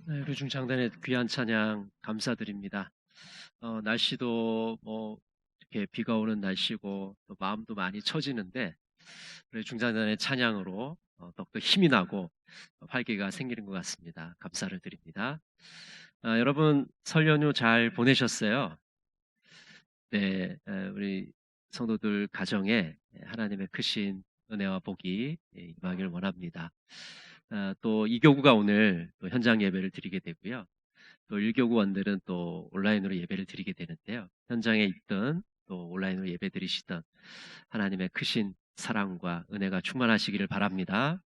네, 류중창단의 귀한 찬양 감사드립니다. 날씨도 이렇게 비가 오는 날씨고 또 마음도 많이 처지는데 우리 중창단의 찬양으로 더욱더 힘이 나고 활기가 생기는 것 같습니다. 감사를 드립니다. 여러분 설 연휴 잘 보내셨어요? 네, 우리 성도들 가정에 하나님의 크신 은혜와 복이 임하기를 원합니다. 또 이교구가 오늘 또 현장 예배를 드리게 되고요. 또 일교구원들은 또 온라인으로 예배를 드리게 되는데요. 현장에 있든 또 온라인으로 예배 드리시던 하나님의 크신 사랑과 은혜가 충만하시기를 바랍니다.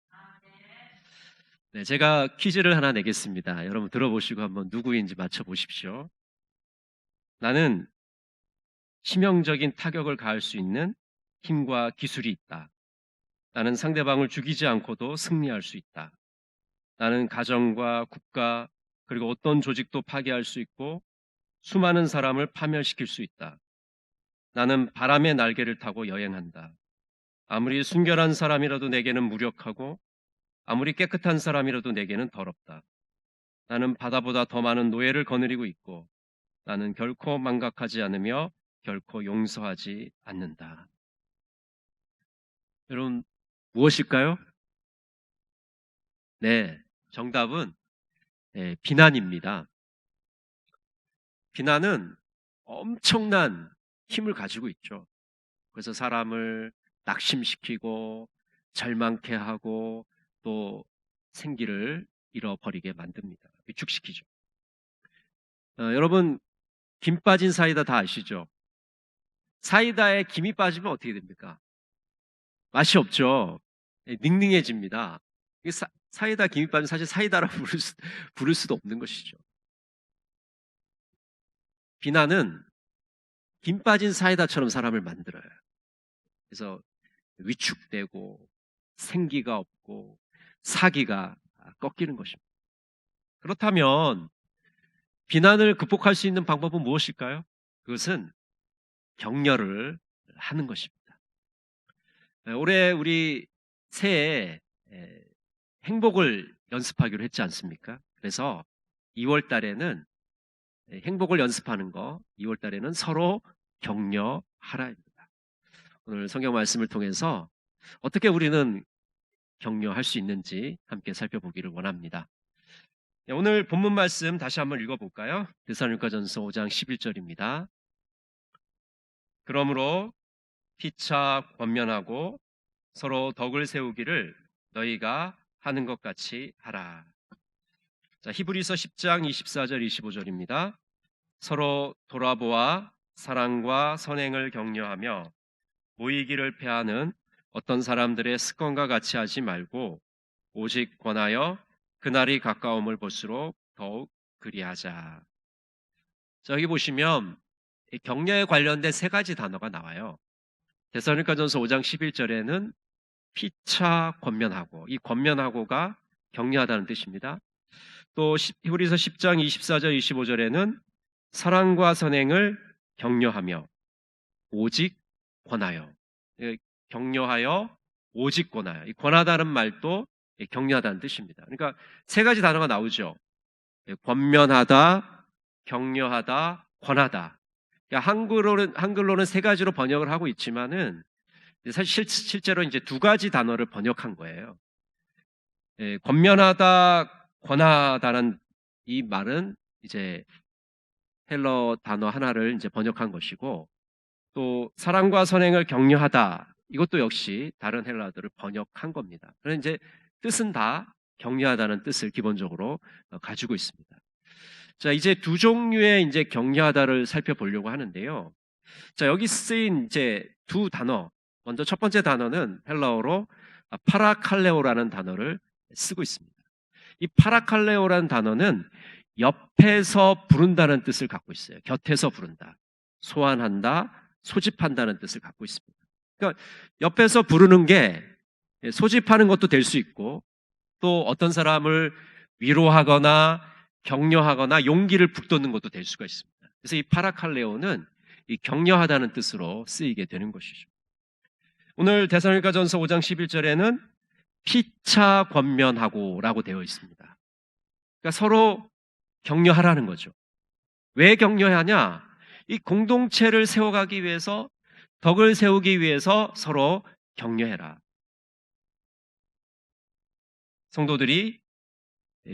네, 제가 퀴즈를 하나 내겠습니다. 여러분 들어보시고 한번 누구인지 맞춰보십시오. 나는 치명적인 타격을 가할 수 있는 힘과 기술이 있다. 나는 상대방을 죽이지 않고도 승리할 수 있다. 나는 가정과 국가 그리고 어떤 조직도 파괴할 수 있고 수많은 사람을 파멸시킬 수 있다. 나는 바람의 날개를 타고 여행한다. 아무리 순결한 사람이라도 내게는 무력하고 아무리 깨끗한 사람이라도 내게는 더럽다. 나는 바다보다 더 많은 노예를 거느리고 있고 나는 결코 망각하지 않으며 결코 용서하지 않는다. 여러분 무엇일까요? 네, 정답은 비난입니다. 비난은 엄청난 힘을 가지고 있죠. 그래서 사람을 낙심시키고 절망케 하고 또 생기를 잃어버리게 만듭니다. 위축시키죠. 여러분 김 빠진 사이다 다 아시죠? 사이다에 김이 빠지면 어떻게 됩니까? 맛이 없죠. 닝닝해집니다. 사이다 김이 빠지면 사실 사이다라고 부를 수도 없는 것이죠. 비난은 김 빠진 사이다처럼 사람을 만들어요. 그래서 위축되고 생기가 없고 사기가 꺾이는 것입니다. 그렇다면 비난을 극복할 수 있는 방법은 무엇일까요? 그것은 격려를 하는 것입니다. 올해 우리 새해에 행복을 연습하기로 했지 않습니까? 그래서 2월 달에는 행복을 연습하는 거, 2월 달에는 서로 격려하라입니다. 오늘 성경 말씀을 통해서 어떻게 우리는 격려할 수 있는지 함께 살펴보기를 원합니다. 오늘 본문 말씀 다시 한번 읽어볼까요? 데살로니가전서 5장 11절입니다. 그러므로 피차 권면하고 서로 덕을 세우기를 너희가 하는 것 같이 하라. 자, 히브리서 10장 24절 25절입니다. 서로 돌아보아 사랑과 선행을 격려하며 모이기를 패하는 어떤 사람들의 습관과 같이 하지 말고 오직 권하여 그날이 가까움을 볼수록 더욱 그리하자. 자, 여기 보시면 격려에 관련된 세 가지 단어가 나와요. 데살로니가전서 5장 11절에는 피차 권면하고, 이 권면하고가 격려하다는 뜻입니다. 또 히브리서 10장 24절 25절에는 사랑과 선행을 격려하며 오직 권하여, 격려하여 오직 권하여, 이 권하다는 말도 격려하다는 뜻입니다. 그러니까 세 가지 단어가 나오죠. 권면하다, 격려하다, 권하다. 그러니까 한글로는 세 가지로 번역을 하고 있지만은 사실 실제로 이제 두 가지 단어를 번역한 거예요. 권면하다, 권하다는 이 말은 이제 헬러 단어 하나를 이제 번역한 것이고, 또 사랑과 선행을 격려하다, 이것도 역시 다른 헬라어들을 번역한 겁니다. 그런데 이제 뜻은 다 격려하다는 뜻을 기본적으로 가지고 있습니다. 자, 이제 두 종류의 이제 격려하다를 살펴보려고 하는데요. 자, 여기 쓰인 이제 두 단어, 먼저 첫 번째 단어는 헬라어로 파라칼레오라는 단어를 쓰고 있습니다. 이 파라칼레오라는 단어는 옆에서 부른다는 뜻을 갖고 있어요. 곁에서 부른다, 소환한다, 소집한다는 뜻을 갖고 있습니다. 그러니까 옆에서 부르는 게 소집하는 것도 될 수 있고, 또 어떤 사람을 위로하거나 격려하거나 용기를 북돋는 것도 될 수가 있습니다. 그래서 이 파라칼레오는 이 격려하다는 뜻으로 쓰이게 되는 것이죠. 오늘 데살로니가전서 5장 11절에는 피차 권면하고라고 되어 있습니다. 그러니까 서로 격려하라는 거죠. 왜 격려하냐? 이 공동체를 세워가기 위해서, 덕을 세우기 위해서 서로 격려해라. 성도들이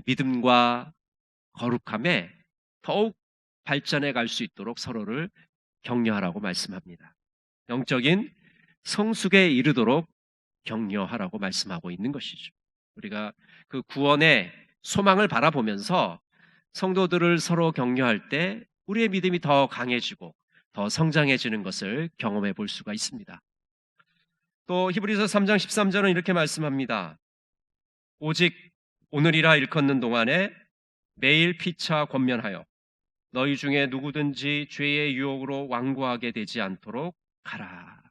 믿음과 거룩함에 더욱 발전해 갈 수 있도록 서로를 격려하라고 말씀합니다. 영적인 성숙에 이르도록 격려하라고 말씀하고 있는 것이죠. 우리가 그 구원의 소망을 바라보면서 성도들을 서로 격려할 때 우리의 믿음이 더 강해지고 더 성장해지는 것을 경험해 볼 수가 있습니다. 또 히브리서 3장 13절은 이렇게 말씀합니다. 오직 오늘이라 일컫는 동안에 매일 피차 권면하여 너희 중에 누구든지 죄의 유혹으로 완고하게 되지 않도록 하라.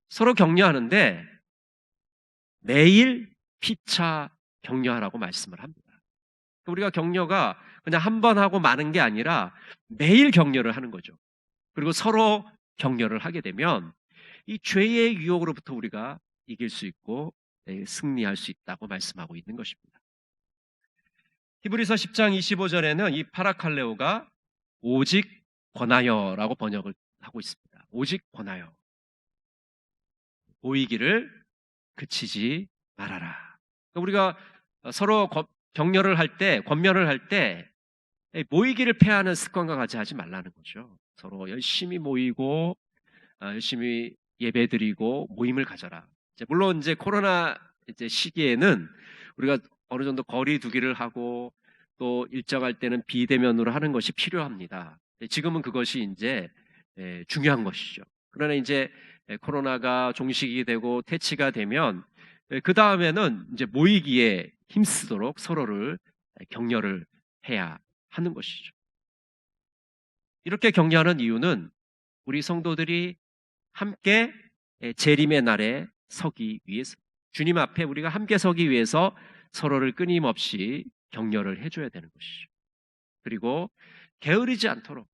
서로 격려하는데 매일 피차 격려하라고 말씀을 합니다. 우리가 격려가 그냥 한 번 하고 마는 게 아니라 매일 격려를 하는 거죠. 그리고 서로 격려를 하게 되면 이 죄의 유혹으로부터 우리가 이길 수 있고 승리할 수 있다고 말씀하고 있는 것입니다. 히브리서 10장 25절에는 이 파라칼레오가 오직 권하여라고 번역을 하고 있습니다. 오직 권하여. 모이기를 그치지 말아라. 우리가 서로 격려를 할 때, 권면을 할 때 모이기를 패하는 습관과 같이 하지 말라는 거죠. 서로 열심히 모이고 열심히 예배드리고 모임을 가져라. 물론 이제 코로나 시기에는 우리가 어느 정도 거리 두기를 하고 또 일정할 때는 비대면으로 하는 것이 필요합니다. 지금은 그것이 이제 중요한 것이죠. 그러나 이제 코로나가 종식이 되고 퇴치가 되면 그 다음에는 이제 모이기에 힘쓰도록 서로를 격려를 해야 하는 것이죠. 이렇게 격려하는 이유는 우리 성도들이 함께 재림의 날에 서기 위해서, 주님 앞에 우리가 함께 서기 위해서 서로를 끊임없이 격려를 해줘야 되는 것이죠. 그리고 게으르지 않도록,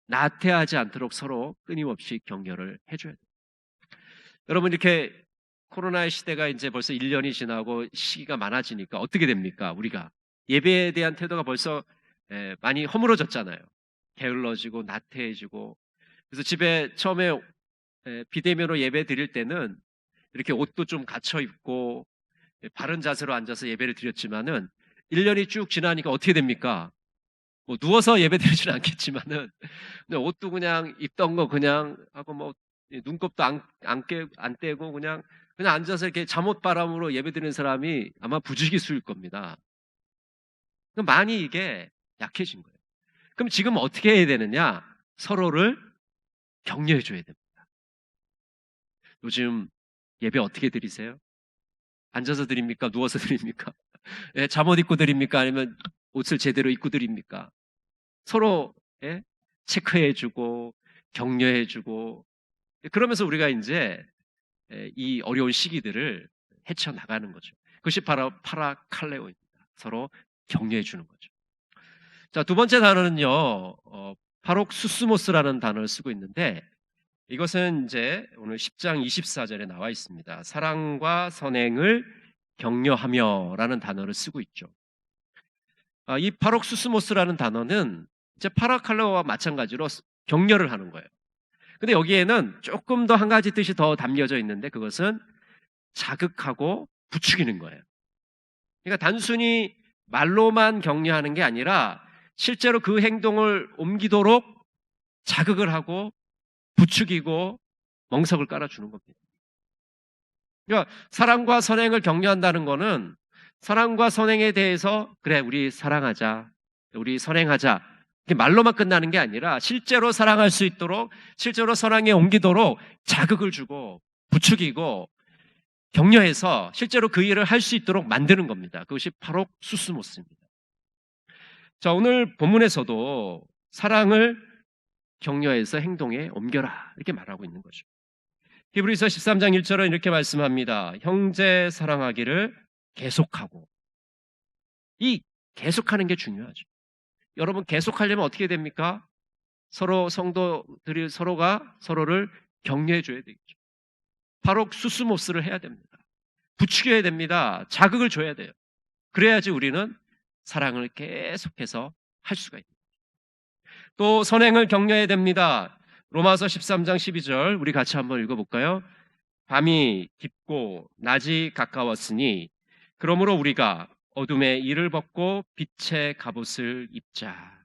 나태하지 않도록 서로 끊임없이 격려를 해줘야 돼요. 여러분, 이렇게 코로나의 시대가 이제 벌써 1년이 지나고 시기가 많아지니까 어떻게 됩니까? 우리가 예배에 대한 태도가 벌써 많이 허물어졌잖아요. 게을러지고 나태해지고. 그래서 집에 처음에 비대면으로 예배 드릴 때는 이렇게 옷도 좀 갖춰 입고 바른 자세로 앉아서 예배를 드렸지만은 1년이 쭉 지나니까 어떻게 됩니까? 뭐 누워서 예배 드리지는 않겠지만은 옷도 그냥 입던 거 그냥 하고 뭐 눈곱도 안 떼고 그냥 앉아서 이렇게 잠옷바람으로 예배 드리는 사람이 아마 부지기수일 겁니다. 많이 이게 약해진 거예요. 그럼 지금 어떻게 해야 되느냐? 서로를 격려해 줘야 됩니다. 요즘 예배 어떻게 드리세요? 앉아서 드립니까? 누워서 드립니까? 잠옷 입고 드립니까? 아니면 옷을 제대로 입고 드립니까? 서로 체크해 주고 격려해 주고 그러면서 우리가 이제 이 어려운 시기들을 헤쳐나가는 거죠. 그것이 바로 파라칼레오입니다. 서로 격려해 주는 거죠. 자, 두 번째 단어는요, 파록수스모스라는 단어를 쓰고 있는데 이것은 이제 오늘 10장 24절에 나와 있습니다. 사랑과 선행을 격려하며 라는 단어를 쓰고 있죠. 이 파록수스모스라는 단어는 이제 파라칼레오와 마찬가지로 격려를 하는 거예요. 근데 여기에는 조금 더 한 가지 뜻이 더 담겨져 있는데 그것은 자극하고 부추기는 거예요. 그러니까 단순히 말로만 격려하는 게 아니라 실제로 그 행동을 옮기도록 자극을 하고 부추기고 멍석을 깔아주는 겁니다. 그러니까 사랑과 선행을 격려한다는 거는 사랑과 선행에 대해서 그래 우리 사랑하자, 우리 선행하자 이렇게 말로만 끝나는 게 아니라 실제로 사랑할 수 있도록 실제로 선행에 옮기도록 자극을 주고 부추기고 격려해서 실제로 그 일을 할 수 있도록 만드는 겁니다. 그것이 바로 수스모스입니다. 자, 오늘 본문에서도 사랑을 격려해서 행동에 옮겨라 이렇게 말하고 있는 거죠. 히브리서 13장 1절은 이렇게 말씀합니다. 형제 사랑하기를 계속하고. 이 계속하는 게 중요하죠. 여러분 계속하려면 어떻게 됩니까? 서로 성도들이 서로가 서로를 격려해 줘야 되겠죠. 바로 수스모스를 해야 됩니다. 부추겨야 됩니다. 자극을 줘야 돼요. 그래야지 우리는 사랑을 계속해서 할 수가 있습니다. 또 선행을 격려해야 됩니다. 로마서 13장 12절 우리 같이 한번 읽어볼까요? 밤이 깊고 낮이 가까웠으니 그러므로 우리가 어둠의 일을 벗고 빛의 갑옷을 입자.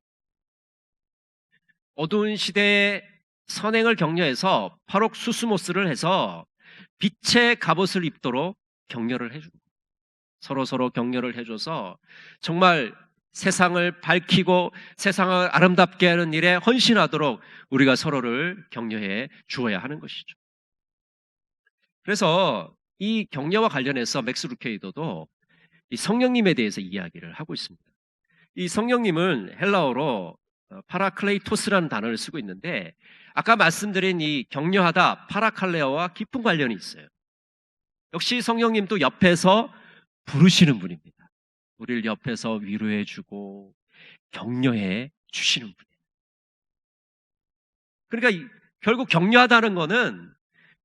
어두운 시대에 선행을 격려해서 파록 수수모스를 해서 빛의 갑옷을 입도록 격려를 해주고 서로 격려를 해줘서 정말 세상을 밝히고 세상을 아름답게 하는 일에 헌신하도록 우리가 서로를 격려해 주어야 하는 것이죠. 그래서 이 격려와 관련해서 맥스 루케이더도 이 성령님에 대해서 이야기를 하고 있습니다. 이 성령님은 헬라어로 파라클레이토스라는 단어를 쓰고 있는데 아까 말씀드린 이 격려하다 파라칼레어와 깊은 관련이 있어요. 역시 성령님도 옆에서 부르시는 분입니다. 우리를 옆에서 위로해주고 격려해 주시는 분이에요. 그러니까 결국 격려하다는 거는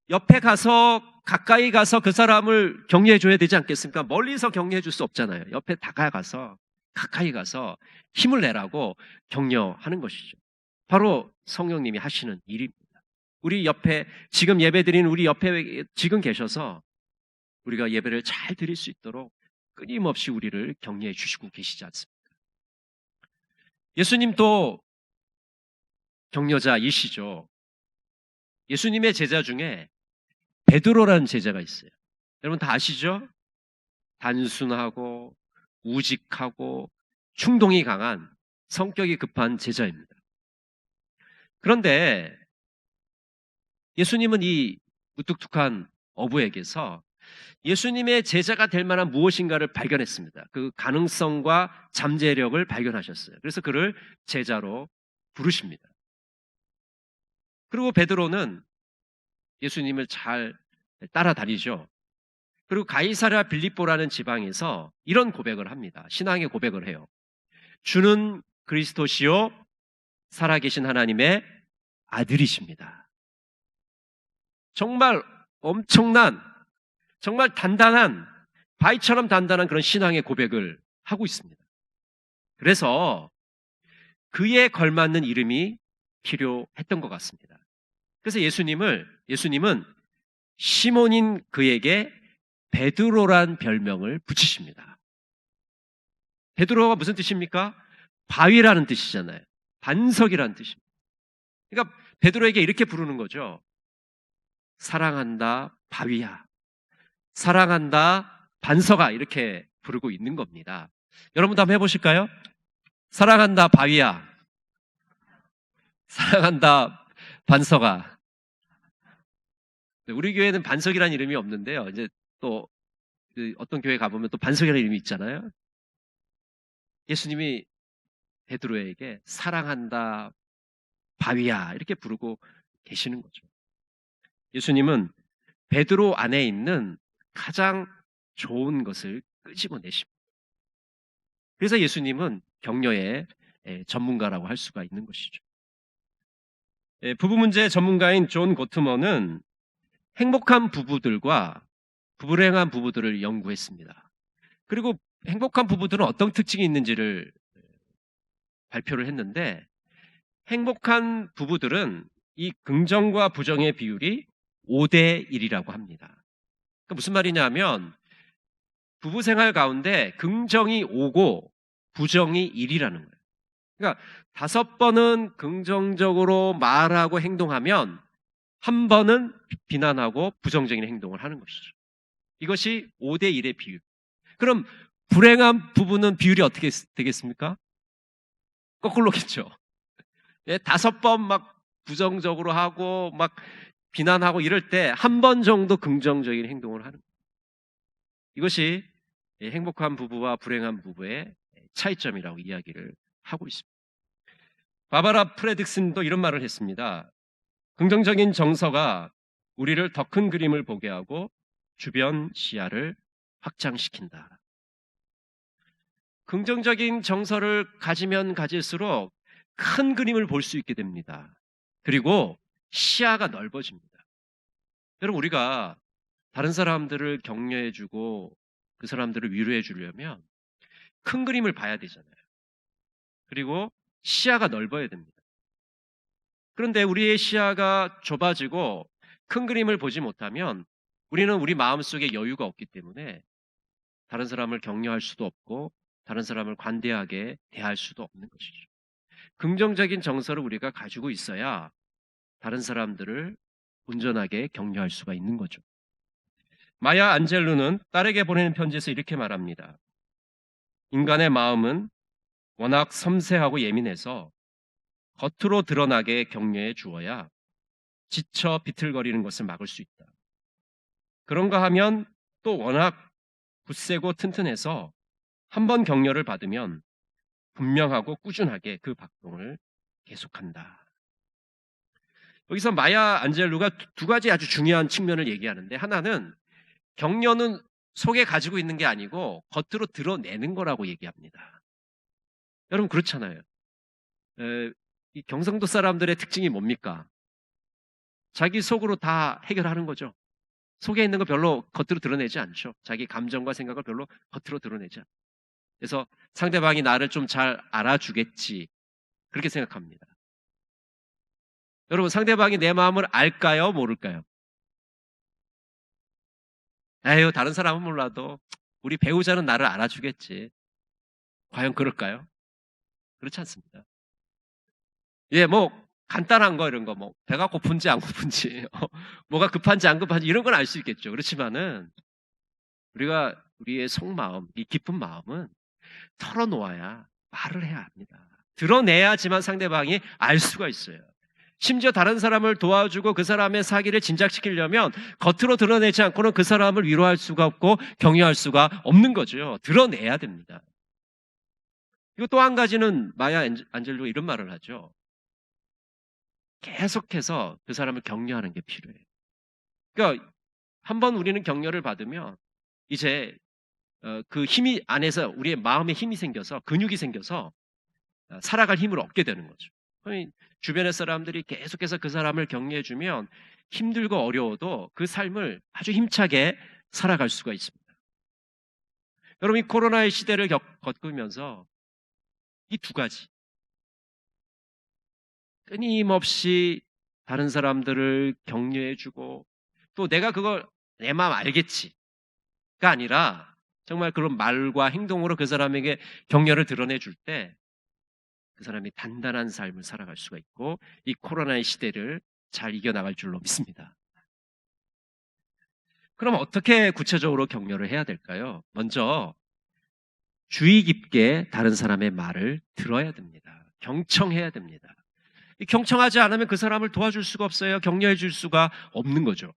옆에 가서 가까이 가서 그 사람을 격려해 줘야 되지 않겠습니까? 멀리서 격려해 줄 수 없잖아요. 옆에 다가가서 가까이 가서 힘을 내라고 격려하는 것이죠. 바로 성령님이 하시는 일입니다. 우리 옆에 지금 예배드린 우리 옆에 지금 계셔서 우리가 예배를 잘 드릴 수 있도록 끊임없이 우리를 격려해 주시고 계시지 않습니까? 예수님도 격려자이시죠. 예수님의 제자 중에 베드로라는 제자가 있어요. 여러분 다 아시죠? 단순하고 우직하고 충동이 강한 성격이 급한 제자입니다. 그런데 예수님은 이 무뚝뚝한 어부에게서 예수님의 제자가 될 만한 무엇인가를 발견했습니다. 그 가능성과 잠재력을 발견하셨어요. 그래서 그를 제자로 부르십니다. 그리고 베드로는 예수님을 잘 따라다니죠. 그리고 가이사랴 빌립보라는 지방에서 이런 고백을 합니다. 신앙의 고백을 해요. 주는 그리스도시요 살아계신 하나님의 아들이십니다. 정말 엄청난, 정말 단단한, 바위처럼 단단한 그런 신앙의 고백을 하고 있습니다. 그래서 그에 걸맞는 이름이 필요했던 것 같습니다. 그래서 예수님은 시몬인 그에게 베드로란 별명을 붙이십니다. 베드로가 무슨 뜻입니까? 바위라는 뜻이잖아요. 반석이라는 뜻입니다. 그러니까 베드로에게 이렇게 부르는 거죠. 사랑한다 바위야. 사랑한다 반석아. 이렇게 부르고 있는 겁니다. 여러분도 한번 해보실까요? 사랑한다 바위야. 사랑한다 반석아. 우리 교회는 반석이라는 이름이 없는데요. 이제 또 어떤 교회 가보면 또 반석이라는 이름이 있잖아요. 예수님이 베드로에게 사랑한다 바위야 이렇게 부르고 계시는 거죠. 예수님은 베드로 안에 있는 가장 좋은 것을 끄집어내십니다. 그래서 예수님은 격려의 전문가라고 할 수가 있는 것이죠. 부부 문제 전문가인 존 고트먼은 행복한 부부들과 불행한 부부들을 연구했습니다. 그리고 행복한 부부들은 어떤 특징이 있는지를 발표를 했는데 행복한 부부들은 이 긍정과 부정의 비율이 5대 1이라고 합니다. 그러니까 무슨 말이냐면 부부 생활 가운데 긍정이 5고 부정이 1이라는 거예요. 그러니까 5번은 긍정적으로 말하고 행동하면 한 번은 비난하고 부정적인 행동을 하는 것이죠. 이것이 5대 1의 비율. 그럼 불행한 부부는 비율이 어떻게 되겠습니까? 거꾸로겠죠. 5번 막 부정적으로 하고 막 비난하고 이럴 때 한 번 정도 긍정적인 행동을 하는 거예요. 이것이 행복한 부부와 불행한 부부의 차이점이라고 이야기를 하고 있습니다. 바바라 프레딕슨도 이런 말을 했습니다. 긍정적인 정서가 우리를 더 큰 그림을 보게 하고 주변 시야를 확장시킨다. 긍정적인 정서를 가지면 가질수록 큰 그림을 볼 수 있게 됩니다. 그리고 시야가 넓어집니다. 여러분 우리가 다른 사람들을 격려해주고 그 사람들을 위로해 주려면 큰 그림을 봐야 되잖아요. 그리고 시야가 넓어야 됩니다. 그런데 우리의 시야가 좁아지고 큰 그림을 보지 못하면 우리는 우리 마음속에 여유가 없기 때문에 다른 사람을 격려할 수도 없고 다른 사람을 관대하게 대할 수도 없는 것이죠. 긍정적인 정서를 우리가 가지고 있어야 다른 사람들을 온전하게 격려할 수가 있는 거죠. 마야 안젤루는 딸에게 보내는 편지에서 이렇게 말합니다. 인간의 마음은 워낙 섬세하고 예민해서 겉으로 드러나게 격려해 주어야 지쳐 비틀거리는 것을 막을 수 있다. 그런가 하면 또 워낙 굳세고 튼튼해서 한번 격려를 받으면 분명하고 꾸준하게 그 박동을 계속한다. 여기서 마야 안젤루가 두 가지 아주 중요한 측면을 얘기하는데, 하나는 격려는 속에 가지고 있는 게 아니고 겉으로 드러내는 거라고 얘기합니다. 여러분 그렇잖아요. 이 경상도 사람들의 특징이 뭡니까? 자기 속으로 다 해결하는 거죠. 속에 있는 거 별로 겉으로 드러내지 않죠. 자기 감정과 생각을 별로 겉으로 드러내지 않죠. 그래서 상대방이 나를 좀 잘 알아주겠지, 그렇게 생각합니다. 여러분 상대방이 내 마음을 알까요? 모를까요? 에휴, 다른 사람은 몰라도 우리 배우자는 나를 알아주겠지. 과연 그럴까요? 그렇지 않습니다. 예, 뭐 간단한 거, 이런 거, 뭐 배가 고픈지 안 고픈지 뭐가 급한지 안 급한지 이런 건 알 수 있겠죠. 그렇지만은 우리가 우리의 속마음, 이 깊은 마음은 털어놓아야, 말을 해야 합니다. 드러내야지만 상대방이 알 수가 있어요. 심지어 다른 사람을 도와주고 그 사람의 사기를 진작시키려면 겉으로 드러내지 않고는 그 사람을 위로할 수가 없고 격려할 수가 없는 거죠. 드러내야 됩니다. 그리고 또 한 가지는 마야 안젤루가 이런 말을 하죠. 계속해서 그 사람을 격려하는 게 필요해요. 그러니까 한번 우리는 격려를 받으면 이제 그 힘이 안에서 우리의 마음에 힘이 생겨서, 근육이 생겨서 살아갈 힘을 얻게 되는 거죠. 주변의 사람들이 계속해서 그 사람을 격려해주면 힘들고 어려워도 그 삶을 아주 힘차게 살아갈 수가 있습니다. 여러분, 이 코로나의 시대를 겪으면서 이 두 가지, 끊임없이 다른 사람들을 격려해주고 또 내가 그걸 내 마음 알겠지가 아니라 정말 그런 말과 행동으로 그 사람에게 격려를 드러내줄 때 그 사람이 단단한 삶을 살아갈 수가 있고 이 코로나의 시대를 잘 이겨나갈 줄로 믿습니다. 그럼 어떻게 구체적으로 격려를 해야 될까요? 먼저 주의 깊게 다른 사람의 말을 들어야 됩니다. 경청해야 됩니다. 경청하지 않으면 그 사람을 도와줄 수가 없어요. 격려해 줄 수가 없는 거죠.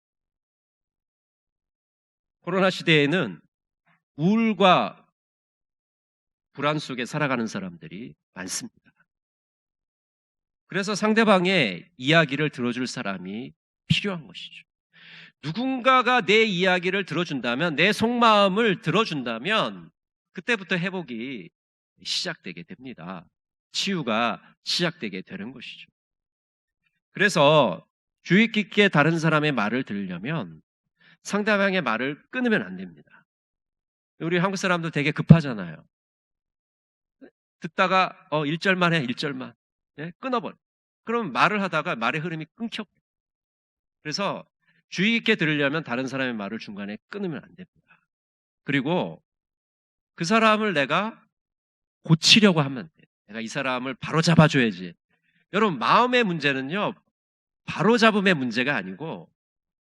코로나 시대에는 우울과 불안 속에 살아가는 사람들이 많습니다. 그래서 상대방의 이야기를 들어줄 사람이 필요한 것이죠. 누군가가 내 이야기를 들어준다면, 내 속마음을 들어준다면 그때부터 회복이 시작되게 됩니다. 치유가 시작되게 되는 것이죠. 그래서 주의 깊게 다른 사람의 말을 들으려면 상대방의 말을 끊으면 안 됩니다. 우리 한국 사람들 되게 급하잖아요. 듣다가 1절만 해, 1절만. 예? 끊어버려. 그럼 말을 하다가 말의 흐름이 끊겨. 그래서 주의 깊게 들으려면 다른 사람의 말을 중간에 끊으면 안 됩니다. 그리고 그 사람을 내가 고치려고 하면 돼. 내가 이 사람을 바로 잡아줘야지. 여러분, 마음의 문제는요, 바로 잡음의 문제가 아니고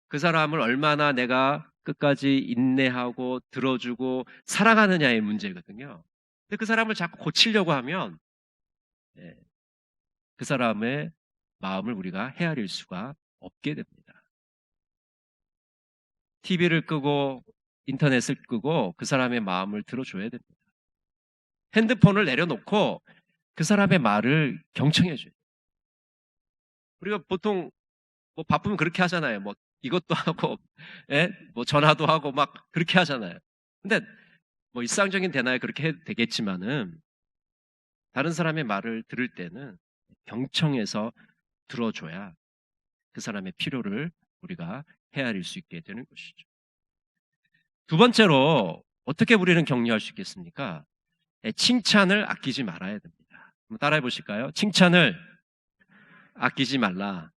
그 사람을 얼마나 내가 끝까지 인내하고 들어주고 사랑하느냐의 문제거든요. 근데 그 사람을 자꾸 고치려고 하면 그 사람의 마음을 우리가 헤아릴 수가 없게 됩니다. TV를 끄고 인터넷을 끄고 그 사람의 마음을 들어줘야 됩니다. 핸드폰을 내려놓고 그 사람의 말을 경청해줘야 돼요. 우리가 보통 뭐 바쁘면 그렇게 하잖아요. 뭐 이것도 하고, 뭐 전화도 하고 막 그렇게 하잖아요. 근데 뭐 일상적인 대화에 그렇게 해도 되겠지만은 다른 사람의 말을 들을 때는 경청해서 들어줘야 그 사람의 필요를 우리가 헤아릴 수 있게 되는 것이죠. 두 번째로 어떻게 우리는 격려할 수 있겠습니까? 칭찬을 아끼지 말아야 됩니다. 한번 따라해 보실까요? 칭찬을 아끼지 말라.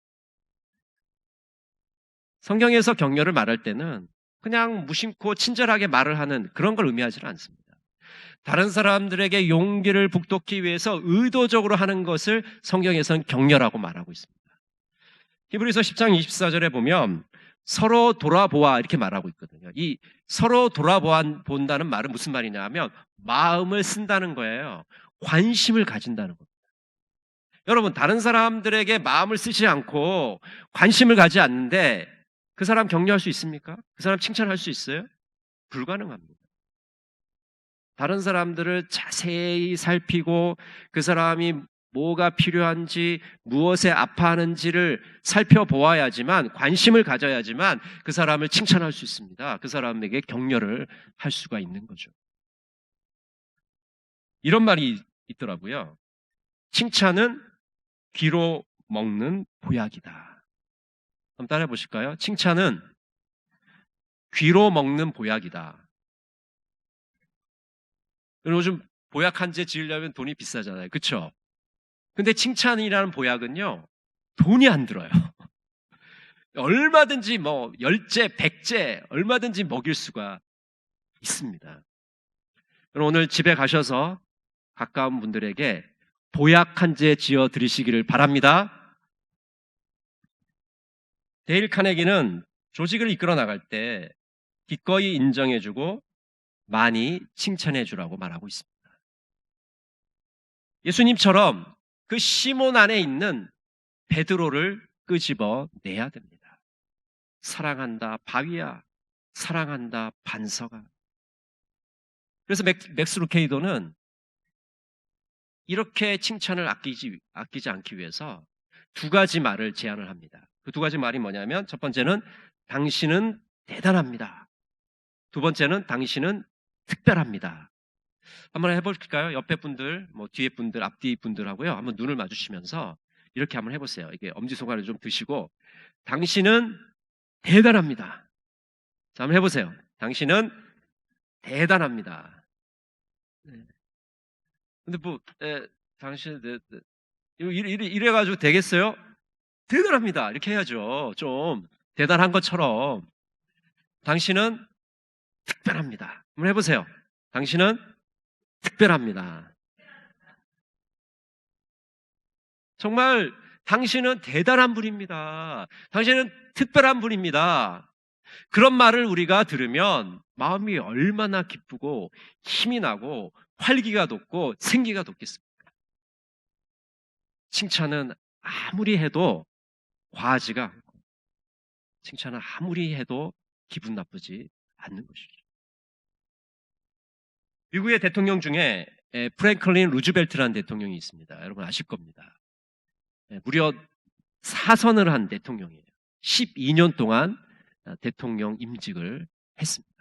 성경에서 격려를 말할 때는 그냥 무심코 친절하게 말을 하는 그런 걸 의미하지는 않습니다. 다른 사람들에게 용기를 북돋기 위해서 의도적으로 하는 것을 성경에서는 격려라고 말하고 있습니다. 히브리서 10장 24절에 보면 서로 돌아보아 이렇게 말하고 있거든요. 이 서로 돌아본다는 말은 무슨 말이냐 하면 마음을 쓴다는 거예요. 관심을 가진다는 겁니다. 여러분, 다른 사람들에게 마음을 쓰지 않고 관심을 가지 않는데 그 사람 격려할 수 있습니까? 그 사람 칭찬할 수 있어요? 불가능합니다. 다른 사람들을 자세히 살피고 그 사람이 뭐가 필요한지 무엇에 아파하는지를 살펴보아야지만 관심을 가져야지만 그 사람을 칭찬할 수 있습니다. 그 사람에게 격려를 할 수가 있는 거죠. 이런 말이 있더라고요. 칭찬은 귀로 먹는 보약이다. 한번 따라해 보실까요? 칭찬은 귀로 먹는 보약이다. 요즘 보약 한 제 지으려면 돈이 비싸잖아요. 그렇죠? 근데 칭찬이라는 보약은요, 돈이 안 들어요. 얼마든지 뭐 10제, 100제 얼마든지 먹일 수가 있습니다. 그럼 오늘 집에 가셔서 가까운 분들에게 보약 한 제 지어 드리시기를 바랍니다. 데일 카네기는 조직을 이끌어 나갈 때 기꺼이 인정해주고 많이 칭찬해주라고 말하고 있습니다. 예수님처럼 그 시몬 안에 있는 베드로를 끄집어 내야 됩니다. 사랑한다 바위야, 사랑한다 반석아. 그래서 맥스 루케이도는 이렇게 칭찬을 아끼지 않기 위해서 두 가지 말을 제안을 합니다. 그 두 가지 말이 뭐냐면 첫 번째는 당신은 대단합니다. 두 번째는 당신은 특별합니다. 한번 해볼까요? 옆에 분들, 뭐 뒤에 분들, 앞뒤 분들하고요. 한번 눈을 마주치면서 이렇게 한번 해보세요. 이게 엄지손가락을 좀 드시고 당신은 대단합니다. 자, 한번 해보세요. 당신은 대단합니다. 근데 뭐 당신 이래가지고 되겠어요? 대단합니다. 이렇게 해야죠. 좀 대단한 것처럼. 당신은 특별합니다. 한번 해보세요. 당신은 특별합니다. 정말 당신은 대단한 분입니다. 당신은 특별한 분입니다. 그런 말을 우리가 들으면 마음이 얼마나 기쁘고 힘이 나고 활기가 돋고 생기가 돋겠습니까? 칭찬은 아무리 해도 과하지가 않고 칭찬은 아무리 해도 기분 나쁘지 않는 것이죠. 미국의 대통령 중에 프랭클린 루즈벨트라는 대통령이 있습니다. 여러분 아실 겁니다. 무려 4선을 한 대통령이에요. 12년 동안 대통령 임직을 했습니다.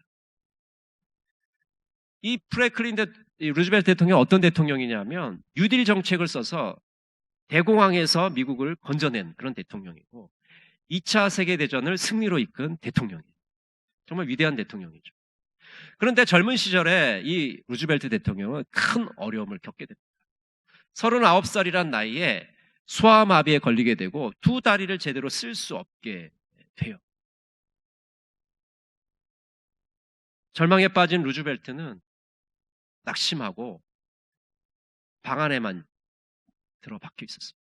이 프랭클린 루즈벨트 대통령이 어떤 대통령이냐면 뉴딜 정책을 써서 대공황에서 미국을 건져낸 그런 대통령이고 2차 세계대전을 승리로 이끈 대통령이에요. 정말 위대한 대통령이죠. 그런데 젊은 시절에 이 루즈벨트 대통령은 큰 어려움을 겪게 됩니다. 39살이란 나이에 소아마비에 걸리게 되고 두 다리를 제대로 쓸 수 없게 돼요. 절망에 빠진 루즈벨트는 낙심하고 방 안에만 들어박혀 있었습니다.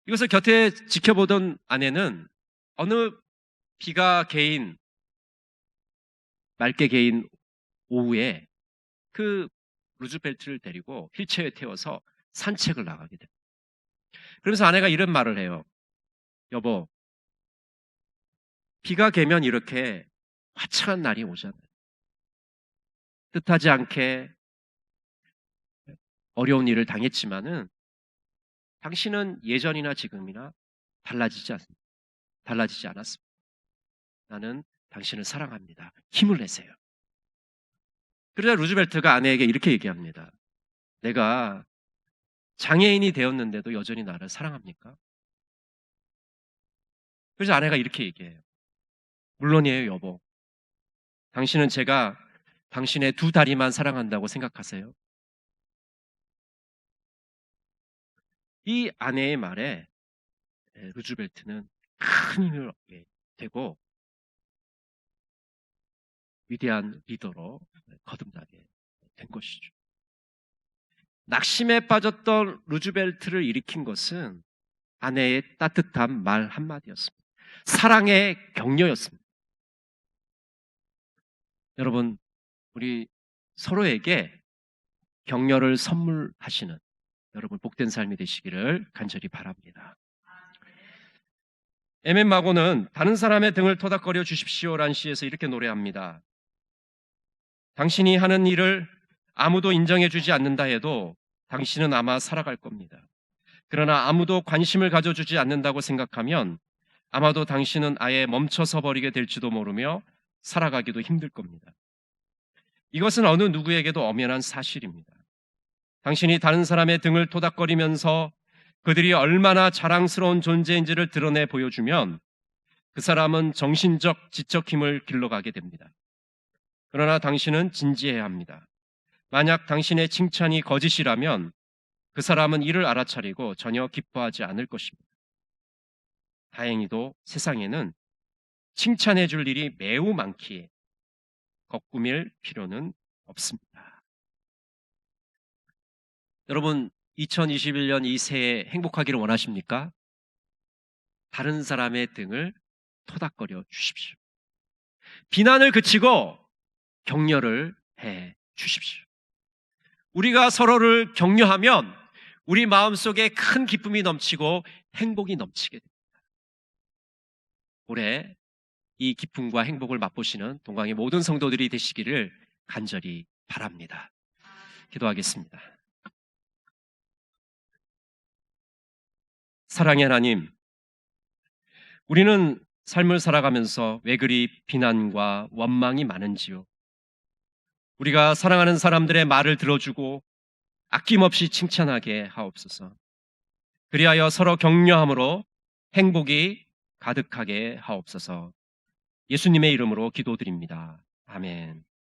이것을 곁에 지켜보던 아내는 어느 비가 개인 맑게 개인 오후에 그 루즈벨트를 데리고 휠체어에 태워서 산책을 나가게 됩니다. 그러면서 아내가 이런 말을 해요. 여보, 비가 개면 이렇게 화창한 날이 오잖아요. 뜻하지 않게 어려운 일을 당했지만은 당신은 예전이나 지금이나 달라지지 않았습니다. 나는 당신을 사랑합니다. 힘을 내세요. 그러자 루즈벨트가 아내에게 이렇게 얘기합니다. 내가 장애인이 되었는데도 여전히 나를 사랑합니까? 그래서 아내가 이렇게 얘기해요. 물론이에요, 여보. 당신은 제가 당신의 두 다리만 사랑한다고 생각하세요? 이 아내의 말에 루즈벨트는 큰 힘을 얻게 되고 위대한 리더로 거듭나게 된 것이죠. 낙심에 빠졌던 루즈벨트를 일으킨 것은 아내의 따뜻한 말 한마디였습니다. 사랑의 격려였습니다. 여러분, 우리 서로에게 격려를 선물하시는 여러분 복된 삶이 되시기를 간절히 바랍니다. M.M. 마고는 다른 사람의 등을 토닥거려 주십시오라는 시에서 이렇게 노래합니다. 당신이 하는 일을 아무도 인정해 주지 않는다 해도 당신은 아마 살아갈 겁니다. 그러나 아무도 관심을 가져주지 않는다고 생각하면 아마도 당신은 아예 멈춰서 버리게 될지도 모르며 살아가기도 힘들 겁니다. 이것은 어느 누구에게도 엄연한 사실입니다. 당신이 다른 사람의 등을 토닥거리면서 그들이 얼마나 자랑스러운 존재인지를 드러내 보여주면 그 사람은 정신적, 지적 힘을 길러가게 됩니다. 그러나 당신은 진지해야 합니다. 만약 당신의 칭찬이 거짓이라면 그 사람은 이를 알아차리고 전혀 기뻐하지 않을 것입니다. 다행히도 세상에는 칭찬해 줄 일이 매우 많기에 거꾸밀 필요는 없습니다. 여러분, 2021년 이 새해 행복하기를 원하십니까? 다른 사람의 등을 토닥거려 주십시오. 비난을 그치고 격려를 해 주십시오. 우리가 서로를 격려하면 우리 마음속에 큰 기쁨이 넘치고 행복이 넘치게 됩니다. 올해 이 기쁨과 행복을 맛보시는 동광의 모든 성도들이 되시기를 간절히 바랍니다. 기도하겠습니다. 사랑의 하나님, 우리는 삶을 살아가면서 왜 그리 비난과 원망이 많은지요. 우리가 사랑하는 사람들의 말을 들어주고 아낌없이 칭찬하게 하옵소서. 그리하여 서로 격려함으로 행복이 가득하게 하옵소서. 예수님의 이름으로 기도드립니다. 아멘.